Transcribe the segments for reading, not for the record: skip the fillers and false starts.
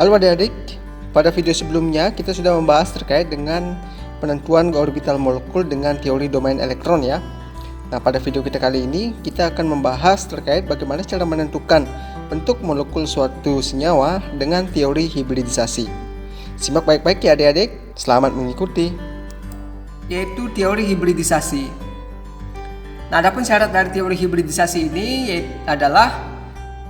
Halo adik-adik, pada video sebelumnya kita sudah membahas terkait dengan penentuan orbital molekul dengan teori domain elektron ya. Nah, pada video kita kali ini kita akan membahas terkait bagaimana cara menentukan bentuk molekul suatu senyawa dengan teori hibridisasi. Simak baik-baik ya adik-adik, selamat mengikuti. Yaitu teori hibridisasi. Nah, adapun syarat dari teori hibridisasi ini adalah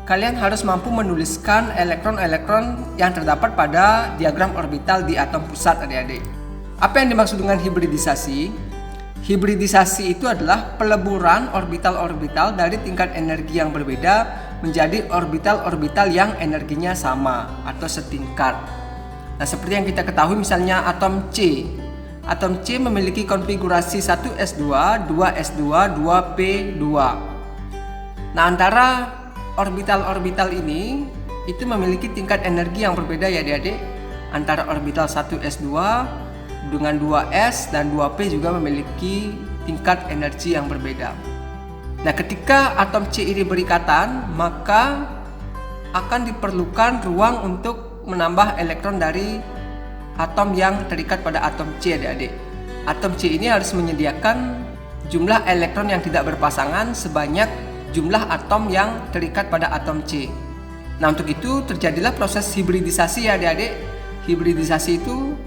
kalian harus mampu menuliskan elektron-elektron yang terdapat pada diagram orbital di atom pusat adik-adik. Apa yang dimaksud dengan hibridisasi? Hibridisasi itu adalah peleburan orbital-orbital dari tingkat energi yang berbeda menjadi orbital-orbital yang energinya sama atau setingkat. Nah, seperti yang kita ketahui misalnya atom C. Atom C memiliki konfigurasi 1s2, 2s2, 2p2. Nah, antara orbital-orbital ini itu memiliki tingkat energi yang berbeda ya adik-adik. Antara orbital 1s2 dengan 2s dan 2p juga memiliki tingkat energi yang berbeda. Nah, ketika atom C ini berikatan, maka akan diperlukan ruang untuk menambah elektron dari atom yang terikat pada atom C adik-adik. Atom C ini harus menyediakan jumlah elektron yang tidak berpasangan sebanyak jumlah atom yang terikat pada atom C. Nah, untuk itu terjadilah proses hibridisasi ya adik-adik. Hibridisasi itu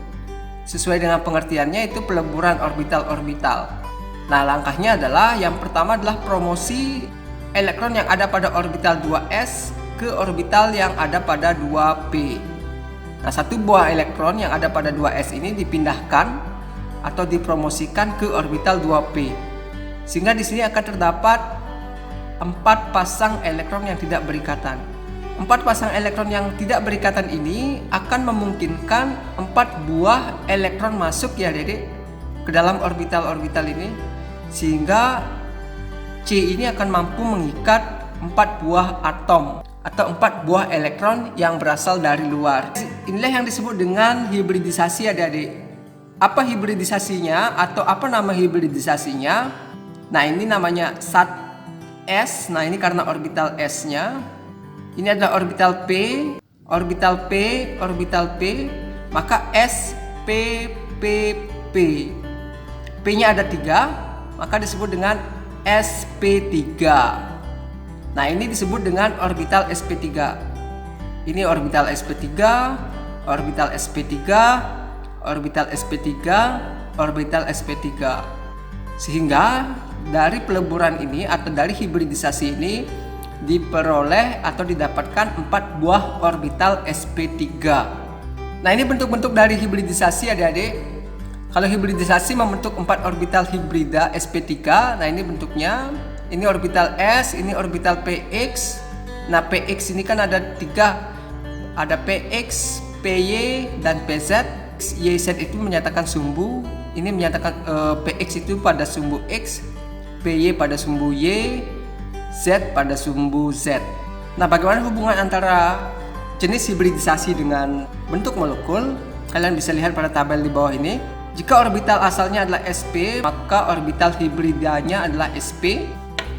sesuai dengan pengertiannya itu peleburan orbital-orbital. Nah, langkahnya adalah yang pertama adalah promosi elektron yang ada pada orbital 2s ke orbital yang ada pada 2p. Nah, satu buah elektron yang ada pada 2s ini dipindahkan atau dipromosikan ke orbital 2p. Sehingga di sini akan terdapat 4 pasang elektron yang tidak berikatan. 4 pasang elektron yang tidak berikatan ini akan memungkinkan 4 buah elektron masuk ya adik-adik ke dalam orbital-orbital ini, sehingga C ini akan mampu mengikat 4 buah atom atau 4 buah elektron yang berasal dari luar. Inilah yang disebut dengan hibridisasi adik-adik. Apa hibridisasinya atau apa nama hibridisasinya? Nah, ini namanya S. Nah, ini karena orbital S-nya. Ini adalah orbital P, orbital P, orbital P, maka S, P, P, P. P-nya ada 3, maka disebut dengan sp3. Nah, ini disebut dengan orbital sp3. Ini orbital sp3, orbital sp3, orbital sp3, orbital sp3. Sehingga dari peleburan ini atau dari hibridisasi ini diperoleh atau didapatkan 4 buah orbital sp3. Nah, ini bentuk-bentuk dari hibridisasi adik-adik. Kalau hibridisasi membentuk 4 orbital hibrida sp3. Nah, ini bentuknya. Ini orbital S, ini orbital px. Nah, px ini kan ada 3. Ada px, py dan pz. YZ itu menyatakan sumbu. Ini menyatakan px itu pada sumbu x, py pada sumbu y, z pada sumbu z. Nah, bagaimana hubungan antara jenis hibridisasi dengan bentuk molekul? Kalian bisa lihat pada tabel di bawah ini. Jika orbital asalnya adalah sp, maka orbital hibridanya adalah sp.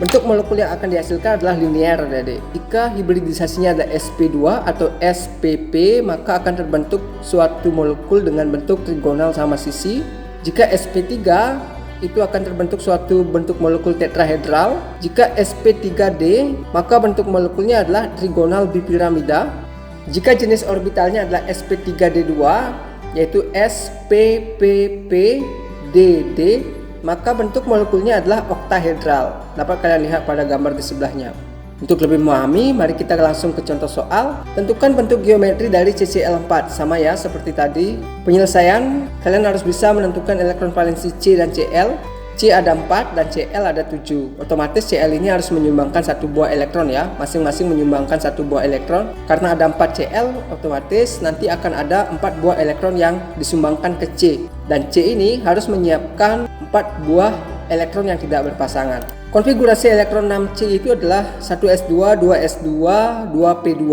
Bentuk molekul yang akan dihasilkan adalah linear adik-adik. Jika hibridisasinya adalah sp2 atau spp, maka akan terbentuk suatu molekul dengan bentuk trigonal sama sisi. Jika sp3 itu akan terbentuk suatu bentuk molekul tetrahedral. Jika sp3d, maka bentuk molekulnya adalah trigonal bipiramida. Jika jenis orbitalnya adalah sp3d2, yaitu sppppdd, maka bentuk molekulnya adalah oktahedral. Dapat kalian lihat pada gambar di sebelahnya. Untuk lebih memahami, mari kita langsung ke contoh soal. Tentukan bentuk geometri dari CCl4. Sama ya seperti tadi. Penyelesaian, kalian harus bisa menentukan elektron valensi C dan Cl. C ada 4 dan Cl ada 7. Otomatis Cl ini harus menyumbangkan 1 buah elektron ya. Masing-masing menyumbangkan 1 buah elektron. Karena ada 4 Cl, otomatis nanti akan ada 4 buah elektron yang disumbangkan ke C. Dan C ini harus menyiapkan 4 buah elektron yang tidak berpasangan. Konfigurasi elektron 6C itu adalah 1s2, 2s2, 2p2.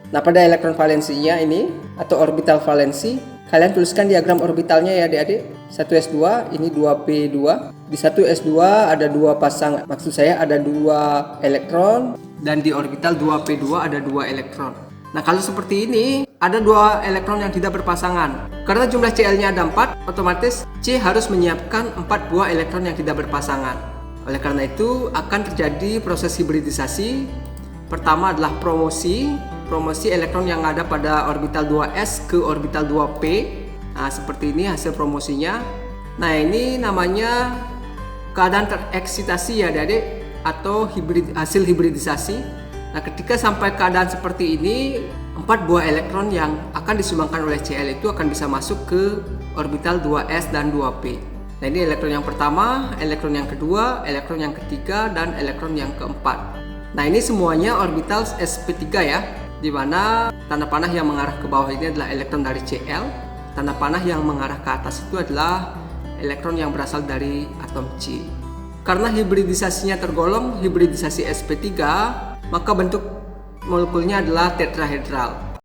Nah, pada elektron valensinya ini atau orbital valensi, kalian tuliskan diagram orbitalnya ya adik-adik. 1s2 ini 2p2. Di 1s2 ada 2 pasang, maksud saya ada 2 elektron, dan di orbital 2p2 ada 2 elektron. Nah, kalau seperti ini, ada dua elektron yang tidak berpasangan. Karena jumlah Cl-nya ada 4, otomatis C harus menyiapkan 4 buah elektron yang tidak berpasangan. Oleh karena itu, akan terjadi proses hibridisasi. Pertama adalah promosi elektron yang ada pada orbital 2s ke orbital 2p. Nah, seperti ini hasil promosinya. Nah, ini namanya keadaan tereksitasi ya adik-adik, atau hasil hibridisasi. Nah, ketika sampai keadaan seperti ini, 4 buah elektron yang akan disumbangkan oleh Cl itu akan bisa masuk ke orbital 2s dan 2p. Nah, ini elektron yang pertama, elektron yang kedua, elektron yang ketiga, dan elektron yang keempat. Nah, ini semuanya orbital sp3 ya, di mana tanda panah yang mengarah ke bawah ini adalah elektron dari Cl, tanda panah yang mengarah ke atas itu adalah elektron yang berasal dari atom C. Karena hibridisasinya tergolong hibridisasi sp3, maka bentuk molekulnya adalah tetrahedral.